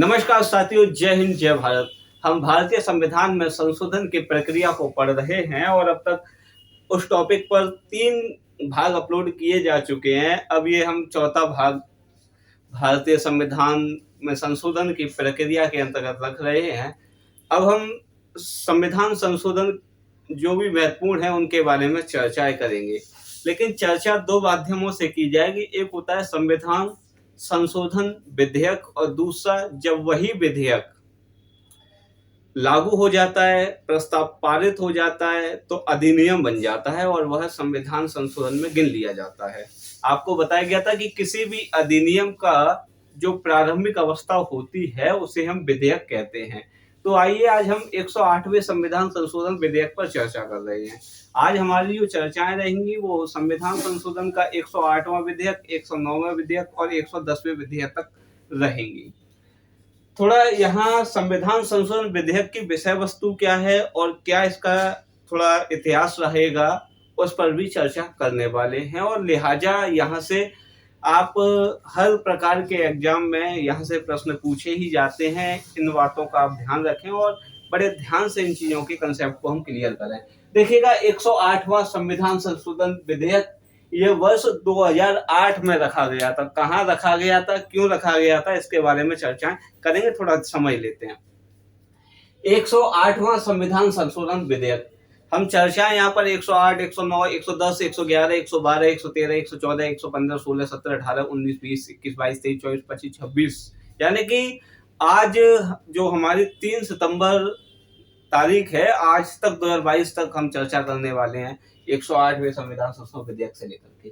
नमस्कार साथियों, जय हिंद जय भारत। हम भारतीय संविधान में संशोधन की प्रक्रिया को पढ़ रहे हैं और अब तक उस टॉपिक पर 3 भाग अपलोड किए जा चुके हैं। अब ये हम चौथा भाग भारतीय संविधान में संशोधन की प्रक्रिया के अंतर्गत रख रहे हैं। अब हम संविधान संशोधन जो भी महत्वपूर्ण है उनके बारे में चर्चाएं करेंगे, लेकिन चर्चा 2 माध्यमों से की जाएगी। एक होता है संविधान संशोधन विधेयक और दूसरा जब वही विधेयक लागू हो जाता है, प्रस्ताव पारित हो जाता है तो अधिनियम बन जाता है और वह संविधान संशोधन में गिन लिया जाता है। आपको बताया गया था कि किसी भी अधिनियम का जो प्रारंभिक अवस्था होती है उसे हम विधेयक कहते हैं। तो आइए आज हम 108वें संविधान संशोधन विधेयक पर चर्चा कर रहे हैं। आज हमारी जो चर्चाएं रहेंगी वो संविधान संशोधन का 108वां विधेयक, 109वां विधेयक और 110वें विधेयक तक रहेंगी। थोड़ा यहाँ संविधान संशोधन विधेयक की विषय वस्तु क्या है और क्या इसका थोड़ा इतिहास रहेगा, उस पर भी चर्चा करने वाले हैं। और लिहाजा यहाँ से आप हर प्रकार के एग्जाम में यहाँ से प्रश्न पूछे ही जाते हैं। इन बातों का आप ध्यान रखें और बड़े ध्यान से इन चीजों के कंसेप्ट को हम क्लियर करें। देखिएगा, 108वां संविधान संशोधन विधेयक ये वर्ष 2008 में रखा गया था। कहाँ रखा गया था, क्यों रखा गया था, इसके बारे में चर्चा करेंगे। थोड़ा समझ लेते हैं। 108वां संविधान संशोधन विधेयक, हम चर्चा यहाँ पर 108, 109, 110, 111, 112, 113, 114, 115, 16, 17, 18, 19, 20, 21, 22, 23, 24, 25, 26 यानी कि आज जो हमारी 3 सितंबर तारीख है, आज तक 2022 तक हम चर्चा करने वाले हैं 108वें संविधान संशोधन विधेयक से लेकर के।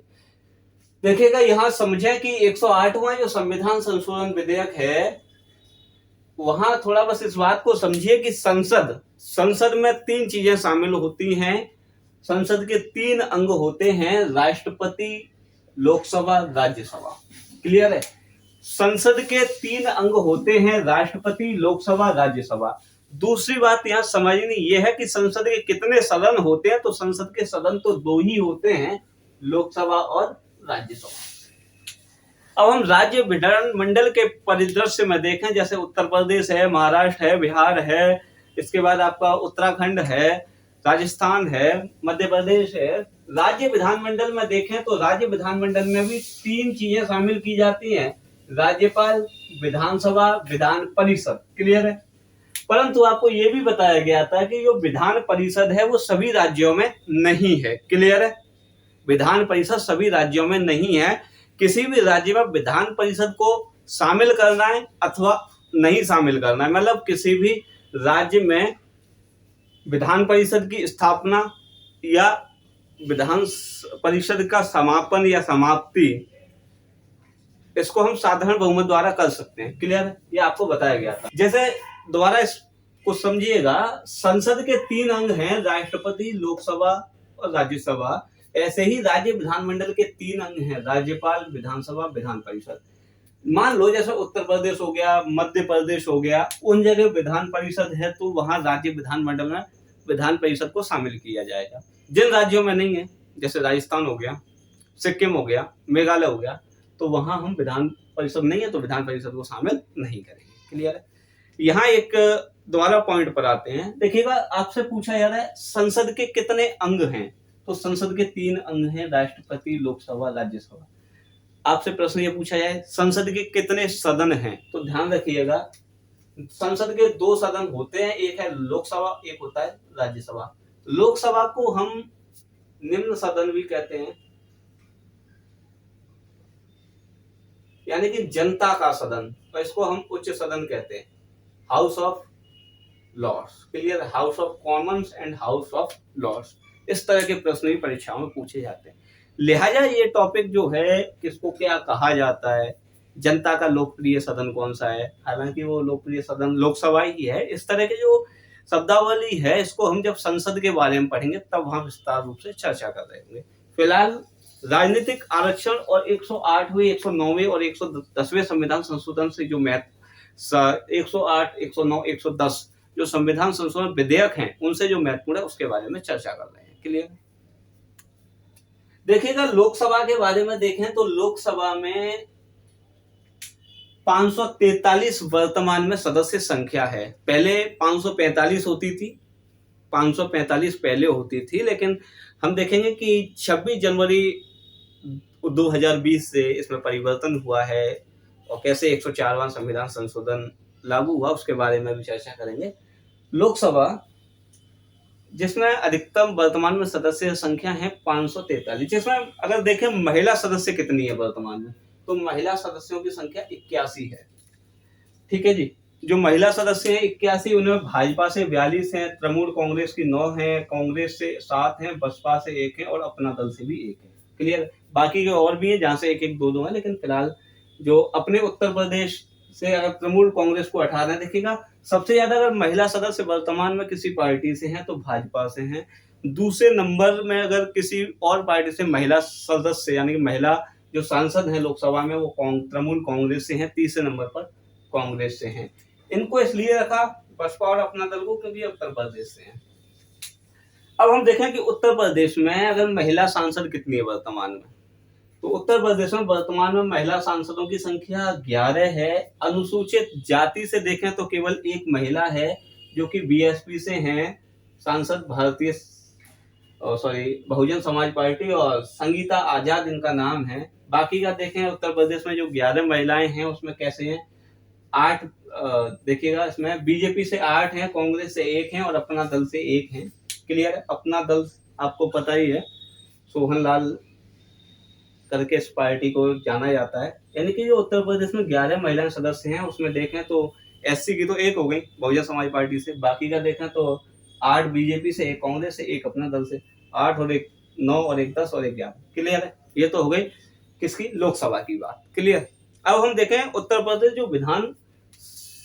देखिएगा, यहाँ समझे कि 108वां जो संविधान संशोधन विधेयक है वहां थोड़ा बस इस बात को समझिए कि संसद में 3 चीजें शामिल होती हैं। संसद के 3 अंग होते हैं, राष्ट्रपति, लोकसभा, राज्यसभा। क्लियर है? संसद के 3 अंग होते हैं, राष्ट्रपति, लोकसभा, राज्यसभा। दूसरी बात यहाँ समझनी ये है कि संसद के कितने सदन होते हैं। तो संसद के सदन तो 2 ही होते हैं, लोकसभा और राज्यसभा। अब हम राज्य विधानमंडल के परिदृश्य में देखें, जैसे उत्तर प्रदेश है, महाराष्ट्र है, बिहार है, इसके बाद आपका उत्तराखंड है, राजस्थान है, मध्य प्रदेश है। राज्य विधानमंडल में देखें तो राज्य विधानमंडल में भी 3 चीजें शामिल की जाती हैं, राज्यपाल, विधानसभा, विधान परिषद। क्लियर है? परंतु आपको यह भी बताया गया था कि जो विधान परिषद है वो सभी राज्यों में नहीं है। क्लियर है? विधान परिषद सभी राज्यों में नहीं है। किसी भी राज्य में विधान परिषद को शामिल करना है अथवा नहीं शामिल करना है, मतलब किसी भी राज्य में विधान परिषद की स्थापना या विधान परिषद का समापन या समाप्ति, इसको हम साधारण बहुमत द्वारा कर सकते हैं। क्लियर है? ये आपको बताया गया था। जैसे दोबारा इसको समझिएगा, संसद के 3 अंग हैं, राष्ट्रपति, लोकसभा और राज्यसभा। ऐसे ही राज्य विधानमंडल के 3 अंग हैं, राज्यपाल, विधानसभा, विधान परिषद। मान लो जैसे उत्तर प्रदेश हो गया, मध्य प्रदेश हो गया, उन जगह विधान परिषद है तो वहां राज्य विधानमंडल में विधान परिषद को शामिल किया जाएगा। जिन राज्यों में नहीं है, जैसे राजस्थान हो गया, सिक्किम हो गया, मेघालय हो गया, तो वहां हम विधान परिषद नहीं है तो विधान परिषद को शामिल नहीं करेंगे। क्लियर है? यहाँ एक दोबारा पॉइंट पर आते हैं। देखिएगा, आपसे पूछा जा रहा है संसद के कितने अंग हैं, तो संसद के 3 अंग हैं, राष्ट्रपति, लोकसभा, राज्यसभा। आपसे प्रश्न ये पूछा जाए संसद के कितने सदन हैं, तो ध्यान रखिएगा संसद के 2 सदन होते हैं, एक है लोकसभा, एक होता है राज्यसभा। लोकसभा को हम निम्न सदन भी कहते हैं, यानी कि जनता का सदन, और इसको हम उच्च सदन कहते हैं, House of Lords. Clear? House of Commons and House of Lords. इस तरह के प्रश्न भी परीक्षाओं में पूछे जाते हैं। लिहाजा ये टॉपिक जो है, किसको क्या कहा जाता है, जनता का लोकप्रिय सदन कौन सा है, हालांकि वो लोकप्रिय सदन लोकसभा ही है। इस तरह के जो शब्दावली है, इसको हम जब संसद के बारे में पढ़ेंगे तब हम विस्तार रूप से चर्चा कर रहे होंगे। फिलहाल राजनीतिक आरक्षण और 108वें, 109वें और 110वें संविधान संशोधन से जो 108, 109, 110 जो संविधान संशोधन विधेयक हैं, उनसे जो महत्वपूर्ण है उसके बारे में चर्चा कर रहे हैं। क्लियर? देखिएगा, लोकसभा के बारे में देखें तो लोकसभा में 543 वर्तमान में सदस्य संख्या है। पहले 545 होती थी, 545 पहले होती थी, लेकिन हम देखेंगे कि 26 जनवरी 2020 से इसमें परिवर्तन हुआ है और कैसे 104वां संविधान संशोधन लागू हुआ उसके बारे में भी चर्चा करेंगे। लोकसभा जिसमें अधिकतम वर्तमान में सदस्य संख्या है 543, जिसमें अगर देखें महिला सदस्य कितनी है वर्तमान में, तो महिला सदस्यों की संख्या 81 है। ठीक है जी, जो महिला सदस्य हैं 81, उनमें भाजपा से 42 हैं, तृणमूल कांग्रेस की 9 हैं, कांग्रेस से 7 हैं, बसपा से 1 है और अपना दल से भी 1 है। क्लियर। बाकी के और भी है जहां से 1-1, 2-2 है, लेकिन फिलहाल जो अपने उत्तर प्रदेश से अगर तृणमूल कांग्रेस को 18 देखिएगा, सबसे ज्यादा अगर महिला सदस्य वर्तमान में किसी पार्टी से हैं तो भाजपा से हैं। दूसरे नंबर में अगर किसी और पार्टी से महिला सदस्य यानी कि महिला जो सांसद हैं लोकसभा में वो तृणमूल कांग्रेस से हैं। तीसरे नंबर पर कांग्रेस से हैं। इनको इसलिए रखा बसपा और अपना दल को क्योंकि उत्तर प्रदेश से हैं। अब हम देखें कि उत्तर प्रदेश में अगर महिला सांसद कितनी है वर्तमान में, तो उत्तर प्रदेश में वर्तमान में महिला सांसदों की संख्या 11 है। अनुसूचित जाति से देखें तो केवल एक महिला है जो कि बीएसपी से हैं सांसद, बहुजन समाज पार्टी, और संगीता आजाद इनका नाम है। बाकी का देखें उत्तर प्रदेश में जो 11 महिलाएं हैं उसमें कैसे हैं, 8 देखिएगा, इसमें बीजेपी से 8 हैं, कांग्रेस से 1 है और अपना दल से 1 है। क्लियर है। अपना दल आपको पता ही है, सोहन लाल करके इस पार्टी को जाना जाता है। यानी कि जो उत्तर प्रदेश में 11 महिला सदस्य हैं उसमें देखें तो एससी की तो 1 हो गई बहुजन समाज पार्टी से, बाकी का देखें तो 8 बीजेपी से, 1 कांग्रेस से, 1 अपना दल से, 8 और 1 9 और 1 10 और 1 11। क्लियर है। ये तो हो गई किसकी, लोकसभा की बात। क्लियर। अब हम देखें उत्तर प्रदेश जो विधान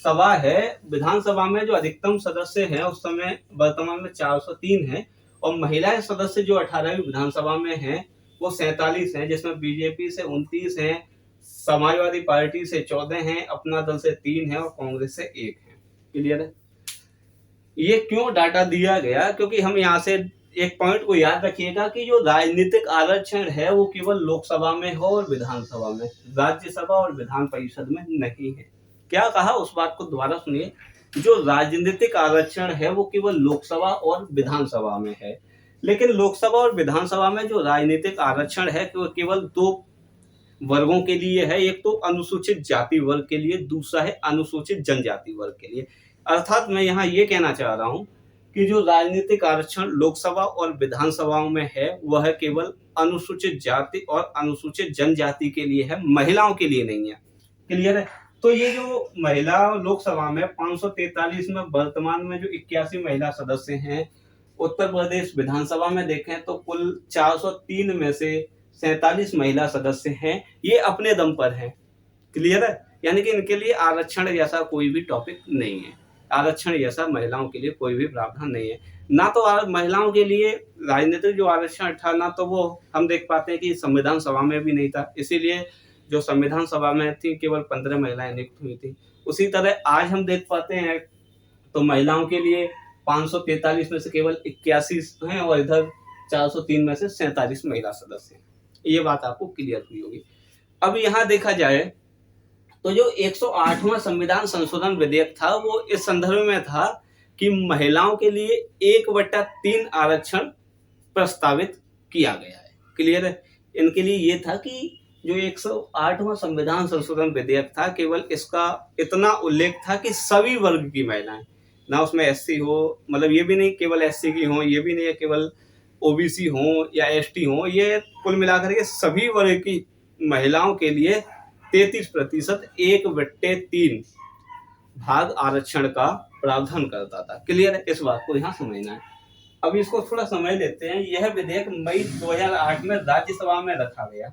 सभा है, विधानसभा में जो अधिकतम सदस्य हैं उस समय वर्तमान में 403 है और महिलाएं सदस्य जो 18वीं विधानसभा में हैं वो 47 हैं, जिसमें बीजेपी से 29 हैं, समाजवादी पार्टी से 14 हैं, अपना दल से 3 है और कांग्रेस से 1 है। क्लियर है। ये क्यों डाटा दिया गया, क्योंकि हम यहाँ से एक पॉइंट को याद रखिएगा कि जो राजनीतिक आरक्षण है वो केवल लोकसभा में हो और विधानसभा में, राज्यसभा और विधान परिषद में नहीं है। क्या कहा उस बात को दोबारा सुनिए, जो राजनीतिक आरक्षण है वो केवल लोकसभा और विधानसभा में है, लेकिन लोकसभा और विधानसभा में जो राजनीतिक आरक्षण है वो केवल 2 वर्गों के लिए है। एक तो अनुसूचित जाति वर्ग के लिए, दूसरा है अनुसूचित जनजाति वर्ग के लिए। अर्थात मैं यहाँ ये कहना चाह रहा हूँ कि जो राजनीतिक आरक्षण लोकसभा और विधानसभाओं में है वह केवल अनुसूचित जाति और अनुसूचित जनजाति के लिए है, महिलाओं के लिए नहीं है। क्लियर है। तो ये जो महिला लोकसभा में 543 में वर्तमान में जो 81 महिला सदस्य हैं, उत्तर प्रदेश विधानसभा में देखें तो कुल 403 में से 47 महिला सदस्य हैं, ये अपने दम पर हैं। क्लियर है। यानी कि इनके लिए आरक्षण जैसा कोई भी टॉपिक नहीं है, आरक्षण जैसा महिलाओं के लिए कोई भी प्रावधान नहीं है। ना तो महिलाओं के लिए राजनीतिक जो आरक्षण था, ना तो वो हम देख पाते हैं कि संविधान सभा में भी नहीं था, इसीलिए जो संविधान सभा में थी केवल 15 महिलाएं नियुक्त हुई थी। उसी तरह आज हम देख पाते हैं तो महिलाओं के लिए 543 में से केवल 81 हैं और इधर 403 में से 47 महिला सदस्य हैं। ये बात आपको क्लियर हुई होगी। अब यहाँ देखा जाए तो जो 108वां संविधान संशोधन विधेयक था वो इस संदर्भ में था कि महिलाओं के लिए 1/3 आरक्षण प्रस्तावित किया गया है। क्लियर है। इनके लिए ये था कि जो 108वां संविधान संशोधन विधेयक था केवल इसका इतना उल्लेख था कि सभी वर्ग की महिलाएं, ना उसमें एससी हो, मतलब ये भी नहीं केवल एससी की हो, ये भी नहीं है केवल ओबीसी हो या एसटी हो, ये कुल मिलाकर के सभी वर्ग की महिलाओं के लिए 33% 1/3 भाग आरक्षण का प्रावधान करता था। क्लियर है। इस बात को यहाँ समझना है। अब इसको थोड़ा समझ लेते हैं। यह विधेयक मई 2008 में राज्यसभा में रखा गया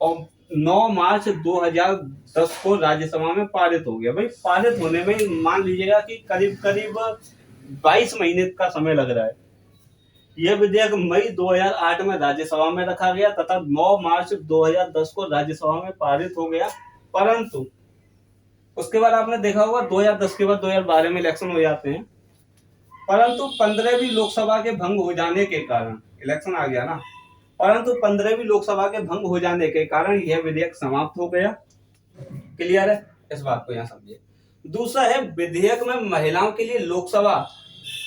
और 9 मार्च 2010 को राज्यसभा में पारित हो गया। भाई पारित होने में मान लीजिएगा कि करीब 22 महीने का समय लग रहा है। यह विधेयक मई 2008 में राज्यसभा में रखा गया तथा 9 मार्च 2010 को राज्यसभा में पारित हो गया, परंतु उसके बाद आपने देखा होगा 2010 के बाद 2012 में इलेक्शन हो जाते हैं, परंतु 15वीं लोकसभा के भंग हो जाने के कारण, इलेक्शन आ गया ना, परंतु 15वीं लोकसभा के भंग हो जाने के कारण यह विधेयक समाप्त हो गया। क्लियर है। इस बात को यहाँ समझिए। दूसरा है विधेयक में महिलाओं के लिए लोकसभा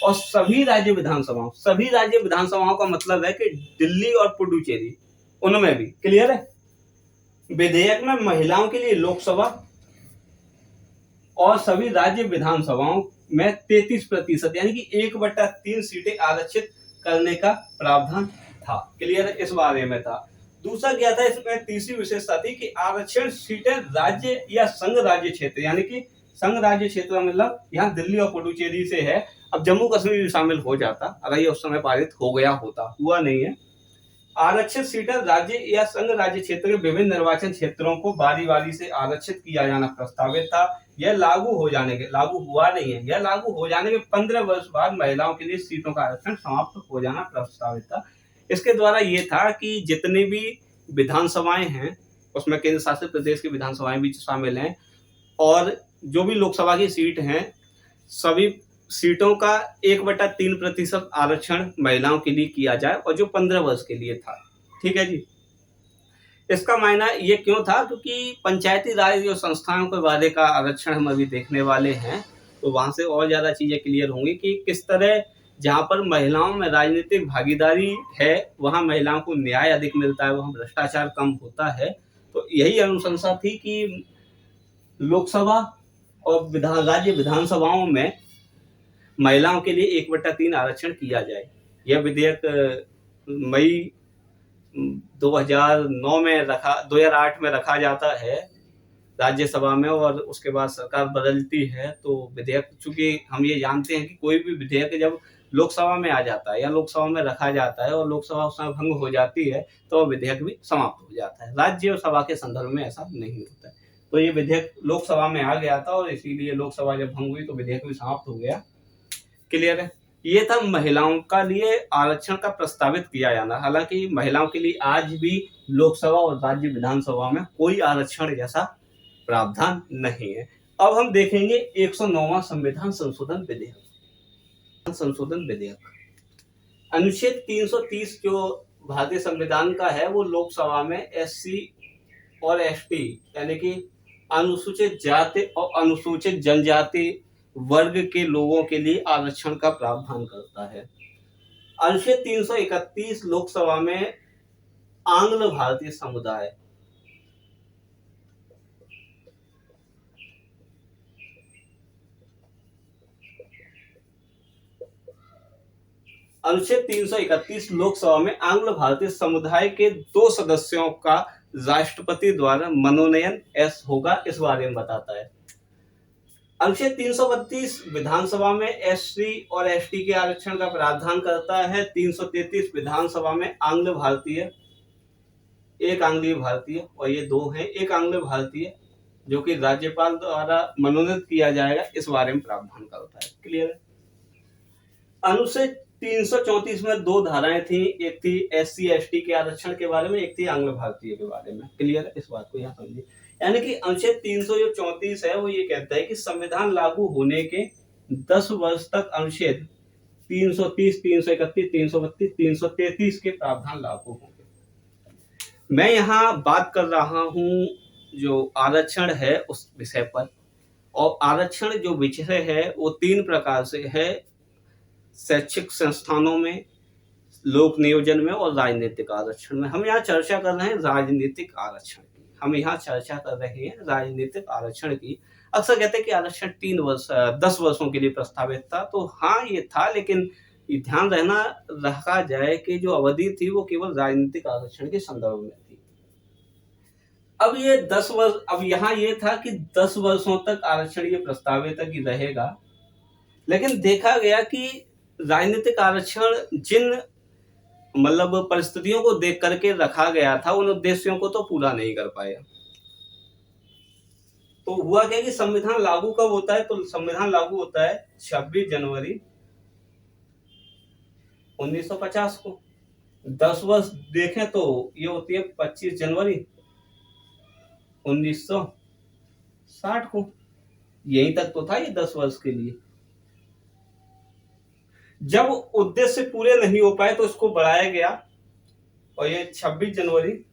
और सभी राज्य विधानसभाओं का मतलब है कि दिल्ली और पुडुचेरी, उनमें भी। क्लियर है? विधेयक में महिलाओं के लिए लोकसभा और सभी राज्य विधानसभाओं में 33% यानी कि 1/3 सीटें आरक्षित करने का प्रावधान था। क्लियर है? इस बारे में था। दूसरा क्या था इसमें, तीसरी विशेषता थी कि आरक्षण सीटें राज्य या संघ राज्य क्षेत्र, यानी कि संघ राज्य क्षेत्र मतलब यहाँ दिल्ली और पुडुचेरी से है। अब जम्मू कश्मीर भी शामिल हो जाता अगर ये उस समय पारित हो गया होता, हुआ नहीं है। आरक्षित सीटें राज्य या संघ राज्य क्षेत्र के विभिन्न निर्वाचन क्षेत्रों को बारी बारी से आरक्षित किया जाना प्रस्तावित था। यह लागू हुआ नहीं है। यह लागू हो जाने के 15 वर्ष बाद महिलाओं के लिए सीटों का आरक्षण समाप्त हो जाना प्रस्तावित था। इसके द्वारा ये था कि जितनी भी विधानसभाएं हैं उसमें केंद्र शासित प्रदेश की विधानसभाएं भी शामिल हैं और जो भी लोकसभा की सीट हैं, सभी सीटों का 1/3% आरक्षण महिलाओं के लिए किया जाए और जो 15 वर्ष के लिए था। ठीक है जी। इसका मायना ये क्यों था, क्योंकि पंचायती राज जो संस्थाओं के वादे का आरक्षण हम अभी देखने वाले हैं, तो वहां से और ज्यादा चीजें क्लियर होंगी कि किस तरह जहां पर महिलाओं में राजनीतिक भागीदारी है वहां महिलाओं को न्याय अधिक मिलता है, वहां भ्रष्टाचार कम होता है। तो यही अनुशंसा थी कि लोकसभा और राज्य विधानसभाओं में महिलाओं के लिए 1/3 आरक्षण किया जाए। यह विधेयक मई 2008 में रखा जाता है राज्यसभा में और उसके बाद सरकार बदलती है। तो विधेयक, चूंकि हम ये जानते हैं कि कोई भी विधेयक जब लोकसभा में आ जाता है या लोकसभा में रखा जाता है और लोकसभा उस समय भंग हो जाती है तो विधेयक भी समाप्त हो जाता है। राज्यसभा के संदर्भ में ऐसा नहीं होता है। तो ये विधेयक लोकसभा में आ गया था और इसीलिए लोकसभा जब भंग हुई तो विधेयक भी समाप्त हो गया। क्लियर है? ये था महिलाओं का लिए आरक्षण का प्रस्तावित किया जाना। हालांकि महिलाओं के लिए आज भी लोकसभा और राज्य विधानसभा में कोई आरक्षण जैसा प्रावधान नहीं है। अब हम देखेंगे 109वां संविधान संशोधन विधेयक। अनुच्छेद 330 जो भारतीय संविधान का है वो लोकसभा में SC और ST यानी कि अनुसूचित जाति और अनुसूचित जनजाति वर्ग के लोगों के लिए आरक्षण का प्रावधान करता है। अनुच्छेद 331 लोकसभा में आंग्ल भारतीय समुदाय, अनुच्छेद 331 लोकसभा में आंग्ल भारतीय समुदाय के 2 सदस्यों का राष्ट्रपति द्वारा मनोनयन होगा, इस बारे में बताता है। अनुच्छेद 332 विधानसभा में SC और ST के आरक्षण का प्रावधान करता है। 333 विधानसभा में आंग्ल भारतीय, एक आंग्लीय भारतीय और ये 2 हैं, एक आंग्ल भारतीय जो कि राज्यपाल द्वारा मनोनीत किया जाएगा, इस बारे में प्रावधान करता है। क्लियर है? अनुच्छेद 334 में 2 धाराएं थी, एक थी SC ST के आरक्षण के बारे में, एक थी आंग्ल भारतीय के बारे में। क्लियर है? इस बात को यहाँ समझिए। यानी कि अनुच्छेद 334 है वो ये कहता है कि संविधान लागू होने के 10 वर्ष तक अनुच्छेद 330, 331, 332, 333 के प्रावधान लागू होंगे। मैं यहाँ बात कर रहा हूँ जो आरक्षण है उस विषय पर, और आरक्षण जो विषय है वो 3 प्रकार से है, शैक्षिक संस्थानों में, लोक नियोजन में और राजनीतिक आरक्षण में। हम यहाँ चर्चा कर रहे हैं राजनीतिक आरक्षण की। अक्सर कहते हैं कि आरक्षण 10 वर्षों के लिए प्रस्तावित था, तो हाँ ये था, लेकिन ध्यान रखा जाए कि जो अवधि थी वो केवल राजनीतिक आरक्षण के संदर्भ में थी। अब ये 10 वर्ष, अब यहाँ ये था कि 10 वर्षों तक आरक्षण ये प्रस्तावित है कि रहेगा, लेकिन देखा गया कि राजनीतिक आरक्षण जिन परिस्थितियों को देख करके रखा गया था उन उद्देश्यों को तो पूरा नहीं कर पाया। तो हुआ क्या कि संविधान लागू कब होता है, तो संविधान लागू होता है 26 जनवरी 1950 को। 10 वर्ष देखें तो ये होती है 25 जनवरी 1960 को। यहीं तक तो था ये 10 वर्ष के लिए। जब उद्देश्य पूरे नहीं हो पाए तो इसको बढ़ाया गया और ये 26 जनवरी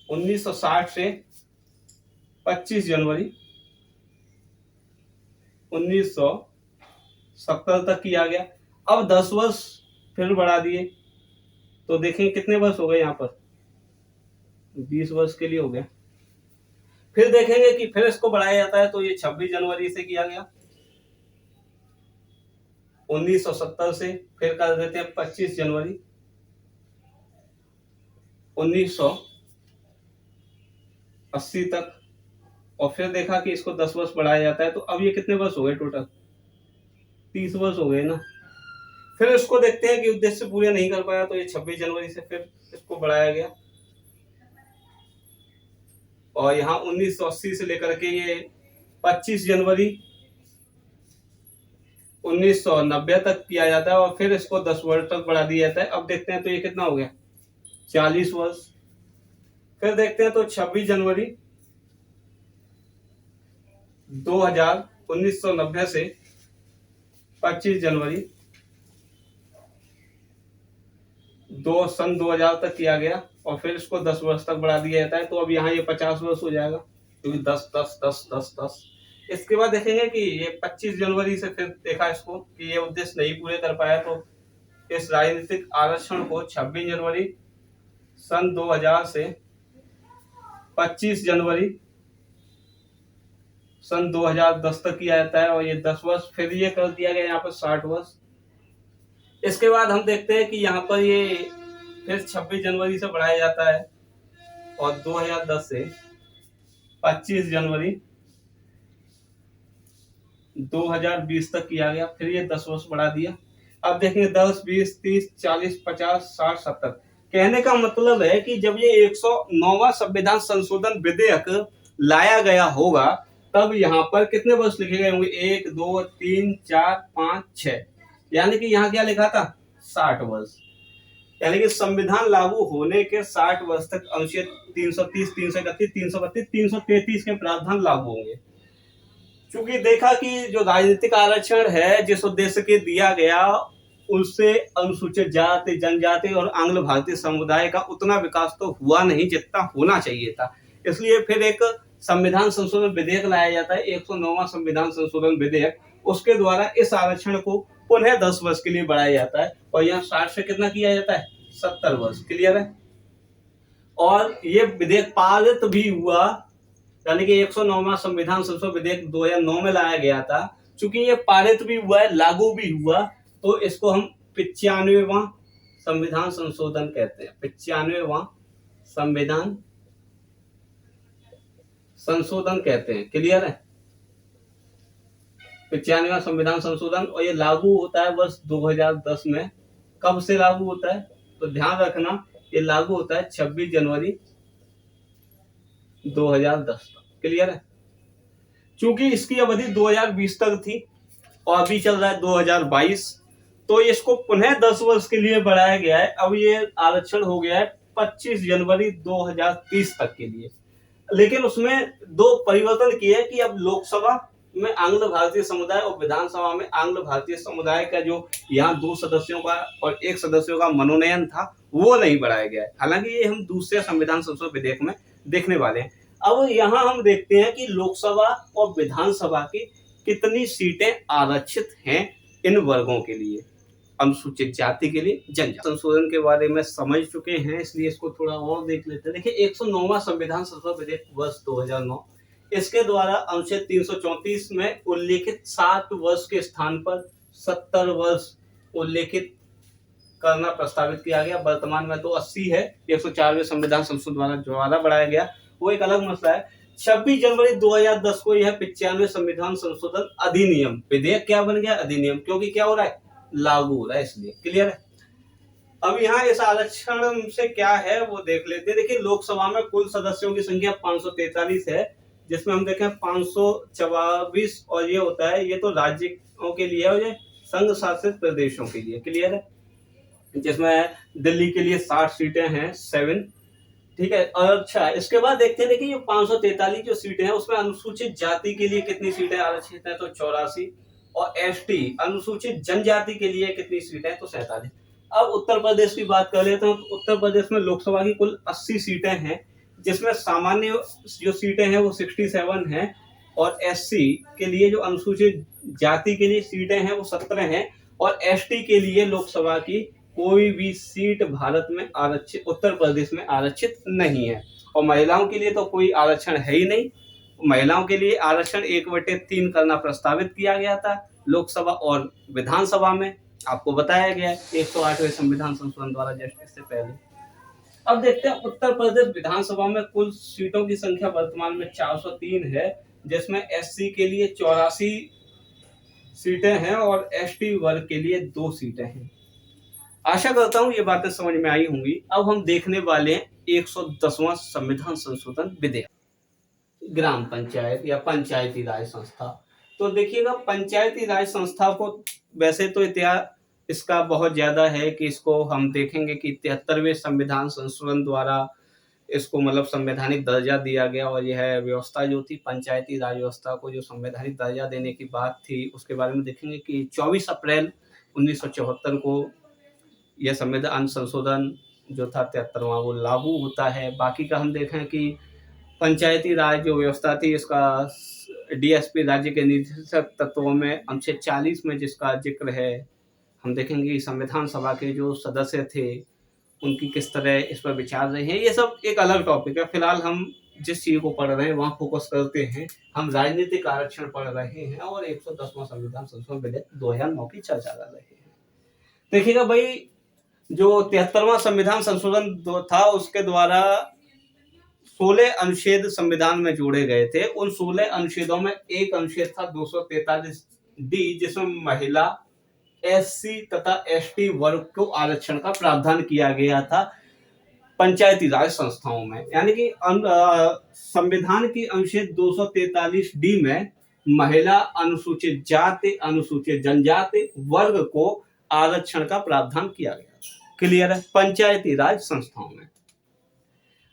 1960 से 25 जनवरी 1970 तक किया गया। अब 10 वर्ष फिर बढ़ा दिए, तो देखें कितने वर्ष हो गए यहाँ पर, 20 वर्ष के लिए हो गया। फिर देखेंगे कि फिर इसको बढ़ाया जाता है, तो ये 26 जनवरी से किया गया 1970 से, फिर कर देते हैं 25 जनवरी 1980 तक, और फिर देखा कि इसको 10 वर्ष बढ़ाया जाता है, तो अब ये कितने वर्ष हो गए टोटल, 30 वर्ष हो गए ना। फिर इसको देखते हैं कि उद्देश्य पूरे नहीं कर पाया, तो ये 26 जनवरी से फिर इसको बढ़ाया गया, और यहाँ 1980 से लेकर के ये 25 जनवरी 1990 तक किया जाता है, और फिर इसको 10 वर्ष तक बढ़ा दिया जाता है। अब देखते हैं तो ये कितना हो गया, 40 वर्ष। फिर देखते हैं तो 26 जनवरी 2000 1990 से 25 जनवरी सन 2000 तक किया गया, और फिर इसको 10 वर्ष तक बढ़ा दिया जाता है, तो अब यहाँ ये 50 वर्ष हो जाएगा, क्योंकि 10 10 10 10 10। इसके बाद देखेंगे कि ये 25 जनवरी से फिर देखा इसको कि ये उद्देश्य नहीं पूरे कर पाया, तो इस राजनीतिक आरक्षण को 26 जनवरी सन 2000 से 25 जनवरी सन 2010 तक किया जाता है, और ये 10 वर्ष फिर ये कर दिया गया यहाँ पर 60 वर्ष। इसके बाद हम देखते हैं कि यहाँ पर ये फिर 26 जनवरी से बढ़ाया जाता है, और 2010 से 25 जनवरी 2020 तक किया गया, फिर ये 10 वर्ष बढ़ा दिया। अब देखेंगे 10 20 30 40 50 60 70। कहने का मतलब है कि जब ये 109वां संविधान संशोधन विधेयक लाया गया होगा, तब यहाँ पर कितने वर्ष लिखे गए होंगे, 1 2 3 4 5 6, यानी कि यहाँ क्या लिखा था, 60 वर्ष। यानी कि संविधान लागू होने के 60 वर्ष तक अनुच्छेद 330 331 332 333 के प्रावधान लागू होंगे। चूंकि देखा कि जो राजनीतिक आरक्षण है जिस उद्देश्य के दिया गया, उससे अनुसूचित जाति जनजाति और आंग्ल भारतीय समुदाय का उतना विकास तो हुआ नहीं जितना होना चाहिए था। इसलिए फिर एक संविधान संशोधन विधेयक लाया जाता है, 109वां संविधान संशोधन विधेयक। उसके द्वारा इस आरक्षण को पुनः 10 वर्ष के लिए बढ़ाया जाता है, और यहाँ 60 से कितना किया जाता है, 70 वर्ष। क्लियर है। और ये विधेयक पारित भी हुआ, यानी कि 109वां संविधान संशोधन विधेयक 2009 में लाया गया था। चूंकि ये पारित भी हुआ है, लागू भी हुआ, तो इसको हम 95वां संविधान संशोधन कहते हैं। 95वां संविधान संशोधन कहते हैं। क्लियर है। 95वां संविधान संशोधन, और ये लागू होता है वर्ष 2010 में। कब से लागू होता है, तो ध्यान रखना, ये लागू होता है 26 जनवरी 2010 तक। क्लियर है। चूंकि इसकी अवधि 2020 तक थी और अभी चल रहा है 2022, तो इसको पुनः 10 वर्ष के लिए बढ़ाया गया है। अब ये आरक्षण हो गया है 25 जनवरी 2030 तक के लिए। लेकिन उसमें दो परिवर्तन किए कि अब लोकसभा में आंग्ल भारतीय समुदाय और विधानसभा में आंग्ल भारतीय समुदाय का जो यहाँ 2 सदस्यों का और 1 सदस्यों का मनोनयन था, वो नहीं बढ़ाया गया है। हालांकि ये हम दूसरे संविधान संशोधन विधेयक में देखने वाले हैं। अब यहाँ हम देखते हैं कि लोकसभा और विधानसभा की कितनी सीटें आरक्षित हैं इन वर्गों के लिए, अनुसूचित जाति के लिए, जनजाति। संशोधन के बारे में समझ चुके हैं, इसलिए इसको थोड़ा और देख लेते हैं। देखिए 109वां संविधान संशोधन विधेयक वर्ष 2009, इसके द्वारा अनुच्छेद 334 में उल्लेखित 60 वर्ष के स्थान पर 70 वर्ष उल्लेखित करना प्रस्तावित किया गया। वर्तमान में तो 80 है, 104वें संविधान संशोधन द्वारा बढ़ाया गया, वो एक अलग मसला है। 26 जनवरी 2010 को यह 95वें संविधान संशोधन अधिनियम, विधेयक क्या बन गया, अधिनियम, क्योंकि क्या हो रहा है, लागू हो रहा है, इसलिए। क्लियर है। अब यहाँ इस आरक्षण से क्या है वो देख लेते हैं। देखिए लोकसभा में कुल सदस्यों की संख्या 543 है, जिसमें हम देखें 524 और ये होता है, ये तो राज्यों के लिए और ये संघ शासित प्रदेशों के लिए। क्लियर है। जिसमें दिल्ली के लिए 60 सीटें हैं, 7। ठीक है। और अच्छा, इसके बाद देखते हैं, देखिए 543 जो सीटें हैं उसमें अनुसूचित जाति के लिए कितनी सीटें आरक्षित हैं, तो 84, और एसटी अनुसूचित जनजाति के लिए कितनी सीटें हैं, तो 47। अब उत्तर प्रदेश की बात कर लेते हैं, तो उत्तर प्रदेश में लोकसभा की कुल 80 सीटें हैं, जिसमें सामान्य जो सीटें हैं वो 67 हैं और एससी के लिए जो अनुसूचित जाति के लिए सीटें हैं वो 17 हैं और एसटी के लिए लोकसभा की कोई भी सीट भारत में आरक्षित, उत्तर प्रदेश में आरक्षित नहीं है। और महिलाओं के लिए तो कोई आरक्षण है ही नहीं। महिलाओं के लिए आरक्षण 1/3 करना प्रस्तावित किया गया था लोकसभा और विधानसभा में, आपको बताया गया है 108वें संविधान संशोधन द्वारा जस्ट इससे पहले। अब देखते हैं उत्तर प्रदेश विधानसभा में कुल सीटों की संख्या वर्तमान में 403 है, जिसमें एससी के लिए 84 सीटें हैं और एसटी वर्ग के लिए 2 सीटें हैं। आशा करता हूं ये बातें समझ में आई होंगी। अब हम देखने वाले हैं 110वां संविधान संशोधन विधेयक, ग्राम पंचायत या पंचायती राज संस्था। तो देखिएगा, पंचायती राज संस्था को वैसे तो इतिहास इसका बहुत ज्यादा है कि इसको हम देखेंगे कि 73वें संविधान संशोधन द्वारा इसको मतलब संवैधानिक दर्जा दिया गया और यह व्यवस्था जो थी पंचायती राज व्यवस्था को जो संवैधानिक दर्जा देने की बात थी उसके बारे में देखेंगे कि 24 अप्रैल 1974 को यह संविधान संशोधन जो था 73वां वो लागू होता है। बाकी का हम देखें कि पंचायती राज जो व्यवस्था थी इसका डीएसपी राज्य के निदेशक तत्वों में अनुच्छेद 40 में जिसका जिक्र है, हम देखेंगे संविधान सभा के जो सदस्य थे उनकी किस तरह इस पर विचार रहे हैं। ये सब एक अलग टॉपिक है। फिलहाल हम जिस चीज को पढ़ रहे हैं वहां फोकस करते हैं। हम राजनीतिक आरक्षण पढ़ रहे हैं और 110वां संविधान संशोधन विधेयक 2009 की चर्चा कर रहे हैं। देखिएगा भाई, जो 73वां संविधान संशोधन था उसके द्वारा 16 अनुच्छेद संविधान में जोड़े गए थे। उन 16 अनुच्छेदों में एक अनुच्छेद था 243 डी, जिसमें महिला, एससी तथा एसटी वर्ग को आरक्षण का प्रावधान किया गया था पंचायती राज संस्थाओं में। यानी कि संविधान की अनुच्छेद 243 डी में महिला, अनुसूचित जाति, अनुसूचित जनजाति वर्ग को आरक्षण का प्रावधान किया गया। क्लियर है? पंचायती राज संस्थाओं में।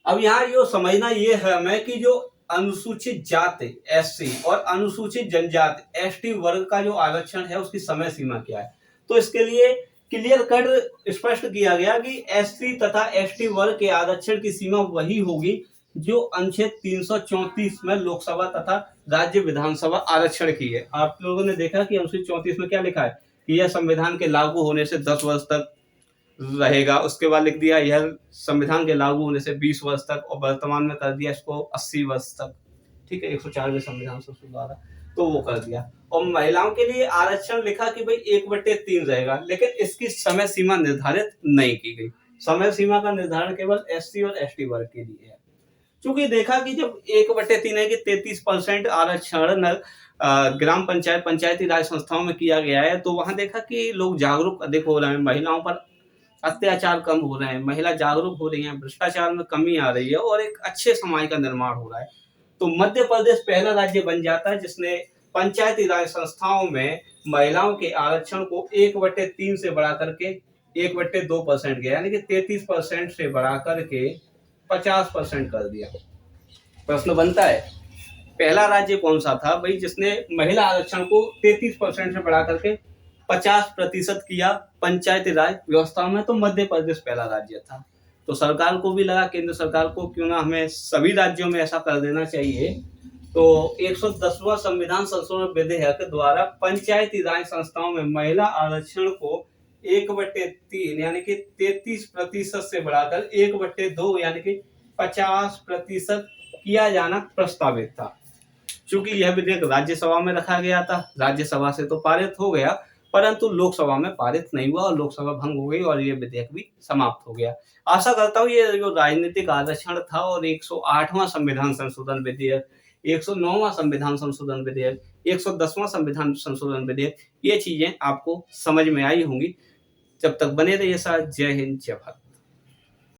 अब यहाँ यो समझना ये है हमें कि जो अनुसूचित जाति एससी और अनुसूचित जनजाति एसटी वर्ग का जो आरक्षण है उसकी समय सीमा क्या है। तो इसके लिए क्लियर कट स्पष्ट किया गया कि एससी तथा एसटी वर्ग के आरक्षण की सीमा वही होगी जो अनुच्छेद 334 में लोकसभा तथा राज्य विधानसभा आरक्षण की है। आप लोगों ने देखा कि अनुच्छेद 34 में क्या लिखा है कि यह संविधान के लागू होने से 10 वर्ष तक रहेगा। उसके बाद लिख दिया यह संविधान के लागू होने से 20 वर्ष तक और वर्तमान में कर दिया इसको 80 वर्ष तक। ठीक है, 104वें संविधान संशोधन द्वारा तो वो कर दिया। और महिलाओं के लिए आरक्षण लिखा कि भाई 1/3 रहेगा, लेकिन इसकी समय सीमा निर्धारित नहीं की गई। समय सीमा का निर्धारण केवल एससी और एसटी वर्ग के लिए है। क्योंकि देखा कि जब 1/3 है कि 33% आरक्षण ग्राम पंचायत पंचायती राज संस्थाओं में किया गया है, तो वहां देखा कि लोग जागरूक अधिक हो रहे हैं, महिलाओं पर अत्याचार कम हो रहे हैं, महिला जागरूक हो रही हैं, भ्रष्टाचार में कमी आ रही है और एक अच्छे समाज का निर्माण हो रहा है। तो मध्य प्रदेश पहला राज्य बन जाता है जिसने पंचायती राज संस्थाओं में महिलाओं के आरक्षण को 1/3 से बढ़ा करके 1/2% गया, यानी कि 33% से बढ़ा करके 50% कर दिया। प्रश्न बनता है पहला राज्य कौन सा था भाई जिसने महिला आरक्षण को 33% से बढ़ा करके 50% किया पंचायती राज व्यवस्था में। तो मध्य प्रदेश पहला राज्य था। तो सरकार को भी लगा, केंद्र सरकार को, क्यों ना हमें सभी राज्यों में ऐसा कर देना चाहिए। तो 110वां संविधान संशोधन विधेयक द्वारा पंचायती राज संस्थाओं में महिला आरक्षण को 1/3 यानी कि 33% से बढ़ाकर 1/2 यानी कि 50% किया जाना प्रस्तावित था। चूंकि यह विधेयक राज्यसभा में रखा गया था, राज्यसभा से तो पारित हो गया, परंतु लोकसभा में पारित नहीं हुआ और लोकसभा भंग हो गई और ये विधेयक भी समाप्त हो गया। आशा करता हूँ ये जो राजनीतिक आरक्षण था और 108वां संविधान संशोधन विधेयक, 109वां संविधान संशोधन विधेयक, 110वां संविधान संशोधन विधेयक, ये चीजें आपको समझ में आई होंगी। जब तक बने रहिए साथ। जय हिंद, जय भारत।